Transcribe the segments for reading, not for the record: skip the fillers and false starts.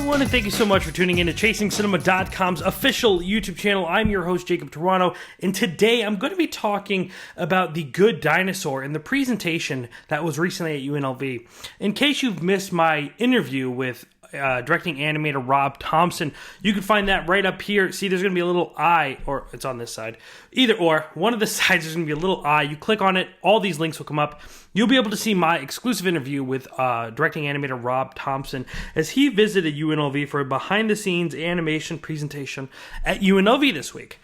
everyone, and thank you so much for tuning in to ChasingCinema.com's official YouTube channel. I'm your host, Jacob Toronto, and today I'm going to be talking about The Good Dinosaur and the presentation that was recently at UNLV. In case you've missed my interview with directing animator Rob Thompson, you can find that right up here. See, there's going to be a little eye, or it's on this side. Either or, one of the sides there's going to be a little eye. You click on it, all these links will come up. You'll be able to see my exclusive interview with directing animator Rob Thompson as he visited UNLV for a behind-the-scenes animation presentation at UNLV this week.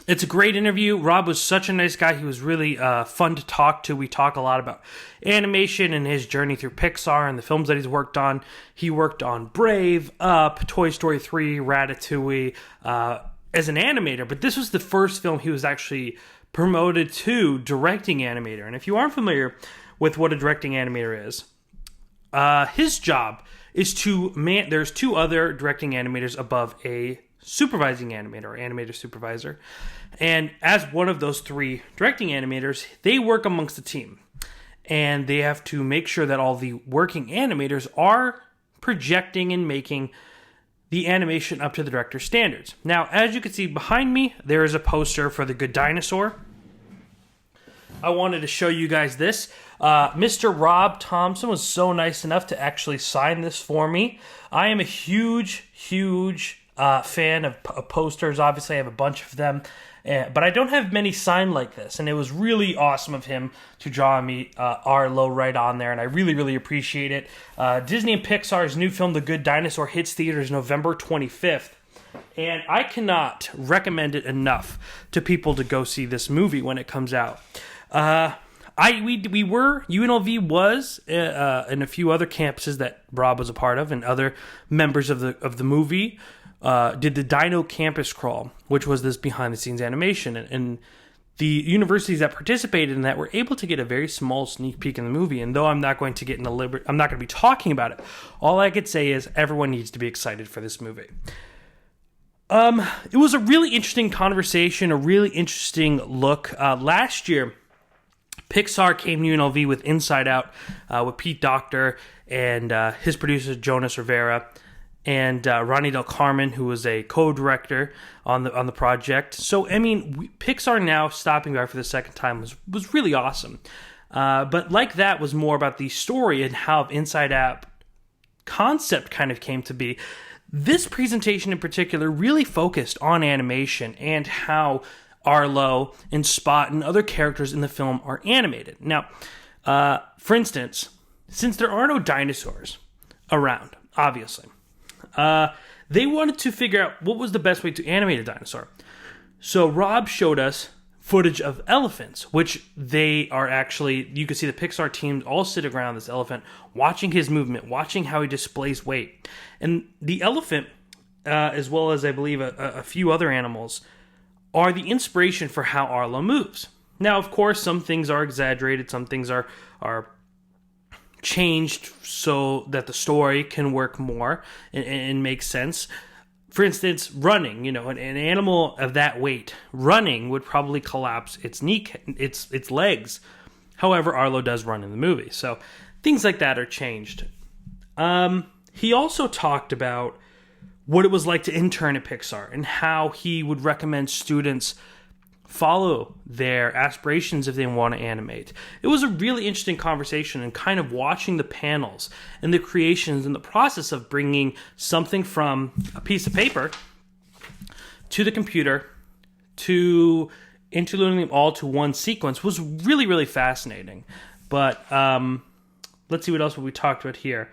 It's a great interview. Rob was such a nice guy. He was really fun to talk to. We talk a lot about animation and his journey through Pixar and the films that he's worked on. He worked on Brave, Up, Toy Story 3, Ratatouille as an animator. But this was the first film he was actually promoted to directing animator. And if you aren't familiar with what a directing animator is, his job is to there's two other directing animators above a supervising animator or animator supervisor, and as one of those three directing animators, they work amongst the team, and they have to make sure that all the working animators are projecting and making the animation up to the director's standards. Now, as you can see behind me, there is a poster for The Good Dinosaur. I wanted to show you guys this. Mr. Rob Thompson was so nice enough to actually sign this for me. I am a huge fan of posters. Obviously, I have a bunch of them, but I don't have many signed like this, and it was really awesome of him to draw me Arlo right on there, and I really appreciate it. Disney and Pixar's new film, The Good Dinosaur, hits theaters November 25th, and I cannot recommend it enough to people to go see this movie when it comes out. UNLV was and a few other campuses that Rob was a part of, and other members of the movie did the Dino Campus Crawl, which was this behind-the-scenes animation, and the universities that participated in that were able to get a very small sneak peek in the movie. And though I'm not going to get into I'm not going to be talking about it, all I could say is everyone needs to be excited for this movie. It was a really interesting conversation, a really interesting look. Last year, Pixar came to UNLV with Inside Out with Pete Docter and his producer Jonas Rivera, and Ronnie Del Carmen, who was a co-director on the project. So, I mean, Pixar now stopping by for the second time was really awesome. But like that was more about the story and how Inside Out concept kind of came to be. This presentation in particular really focused on animation and how Arlo and Spot and other characters in the film are animated. Now, for instance, since there are no dinosaurs around, obviously, they wanted to figure out what was the best way to animate a dinosaur. So Rob showed us footage of elephants, which they are actually, you can see the Pixar team all sit around this elephant, watching his movement, watching how he displays weight. And the elephant, as well as I believe a few other animals, are the inspiration for how Arlo moves. Now, of course, some things are exaggerated, some things are changed so that the story can work more and make sense. For instance, running, an animal of that weight, running would probably collapse its legs. However, Arlo does run in the movie. So things like that are changed. He also talked about what it was like to intern at Pixar and how he would recommend students follow their aspirations if they want to animate. It was a really interesting conversation, and kind of watching the panels and the creations and the process of bringing something from a piece of paper to the computer to interleaving them all to one sequence was really fascinating. But let's see what else we talked about here.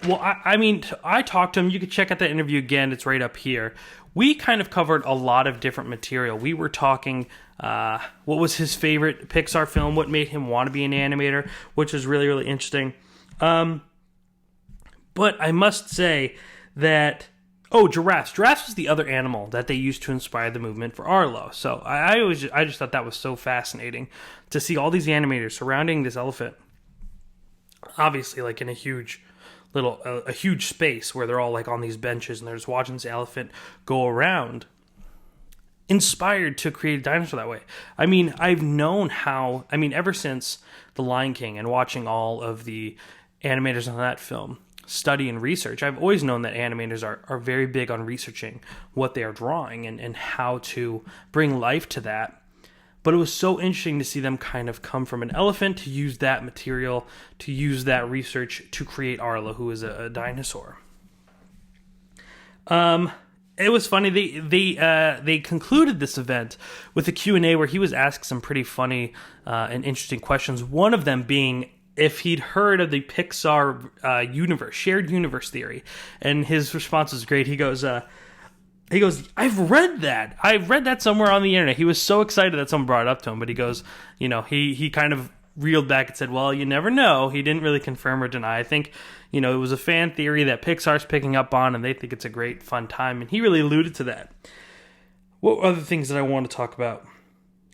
Well, I talked to him. You can check out that interview again. It's right up here. We kind of covered a lot of different material. We were talking what was his favorite Pixar film, what made him want to be an animator, which was really interesting. But I must say that, giraffes. Giraffes was the other animal that they used to inspire the movement for Arlo. So I just thought that was so fascinating to see all these animators surrounding this elephant. Obviously, like in a huge space where they're all like on these benches and they're just watching this elephant go around, inspired to create a dinosaur that way. I mean, I've known ever since The Lion King and watching all of the animators on that film, study and research. I've always known that animators are very big on researching what they are drawing and how to bring life to that. But it was so interesting to see them kind of come from an elephant to use that material, to use that research to create Arlo, who is a dinosaur. It was funny. They concluded this event with a Q&A where he was asked some pretty funny and interesting questions. One of them being if he'd heard of the Pixar universe, shared universe theory, and his response was great. He goes, I've read that somewhere on the internet. He was so excited that someone brought it up to him, but he goes, he kind of reeled back and said, well, you never know. He didn't really confirm or deny. I think, it was a fan theory that Pixar's picking up on, and they think it's a great, fun time, and he really alluded to that. What other things that I want to talk about?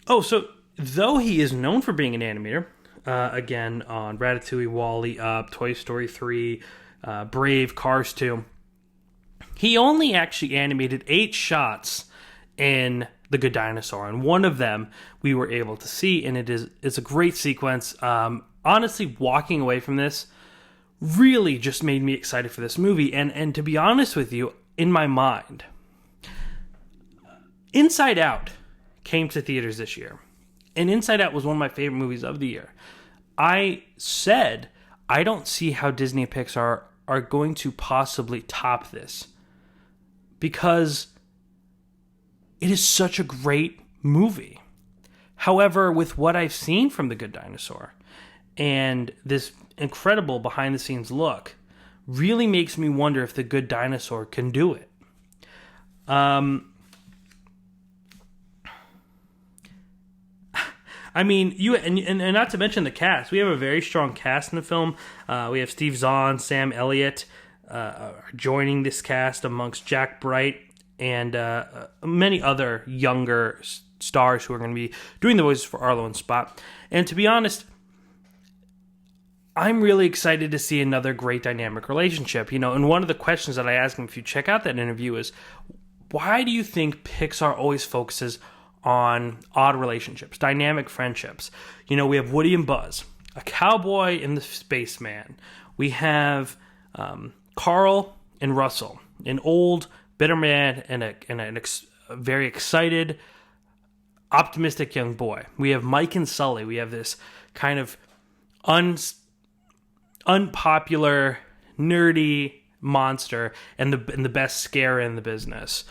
Oh, so though he is known for being an animator, again, on Ratatouille, WALL-E, Up, Toy Story 3, Brave, Cars 2, he only actually animated 8 shots in The Good Dinosaur, and one of them we were able to see, and it's a great sequence. Honestly, walking away from this really just made me excited for this movie, and to be honest with you, in my mind, Inside Out came to theaters this year, and Inside Out was one of my favorite movies of the year. I said, I don't see how Disney and Pixar are going to possibly top this, because it is such a great movie. However, with what I've seen from The Good Dinosaur and this incredible behind-the-scenes look, really makes me wonder if The Good Dinosaur can do it. I mean, and not to mention the cast. We have a very strong cast in the film. We have Steve Zahn, Sam Elliott joining this cast amongst Jack Bright and many other younger stars who are going to be doing the voices for Arlo and Spot. And to be honest, I'm really excited to see another great dynamic relationship. And one of the questions that I asked him if you check out that interview is, why do you think Pixar always focuses on odd relationships, dynamic friendships? We have Woody and Buzz, a cowboy and the spaceman. We have Carl and Russell, an old bitter man and a very excited, optimistic young boy. We have Mike and Sully. We have this kind of unpopular, nerdy monster and the best scare in the business.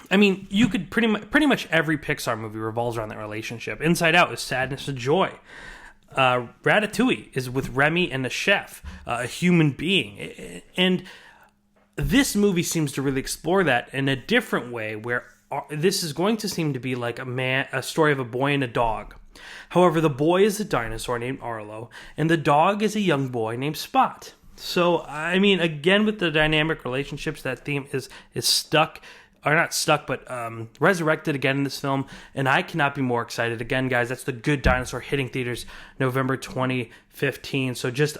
I mean, you could pretty much every Pixar movie revolves around that relationship. Inside Out is sadness and joy. Ratatouille is with Remy and the chef, a human being. And this movie seems to really explore that in a different way, where this is going to seem to be like a story of a boy and a dog. However, the boy is a dinosaur named Arlo, and the dog is a young boy named Spot. So, I mean, again, with the dynamic relationships, that theme is stuck, or not stuck, but resurrected again in this film, and I cannot be more excited. Again, guys, that's The Good Dinosaur hitting theaters November 2015, so just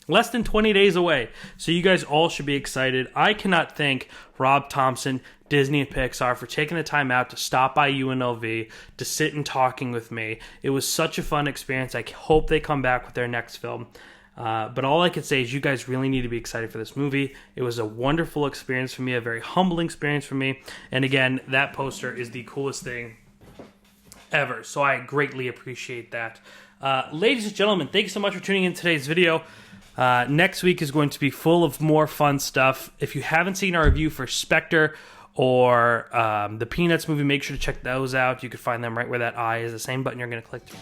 less than 20 days away. So you guys all should be excited. I cannot thank Rob Thompson, Disney and Pixar for taking the time out to stop by UNLV, to sit and talking with me. It was such a fun experience. I hope they come back with their next film. But all I can say is you guys really need to be excited for this movie. It was a wonderful experience for me, a very humbling experience for me. And again, that poster is the coolest thing ever. So I greatly appreciate that. Ladies and gentlemen, thank you so much for tuning in today's video. Next week is going to be full of more fun stuff. If you haven't seen our review for Spectre or the Peanuts movie, make sure to check those out. You can find them right where that eye is, the same button you're going to click to.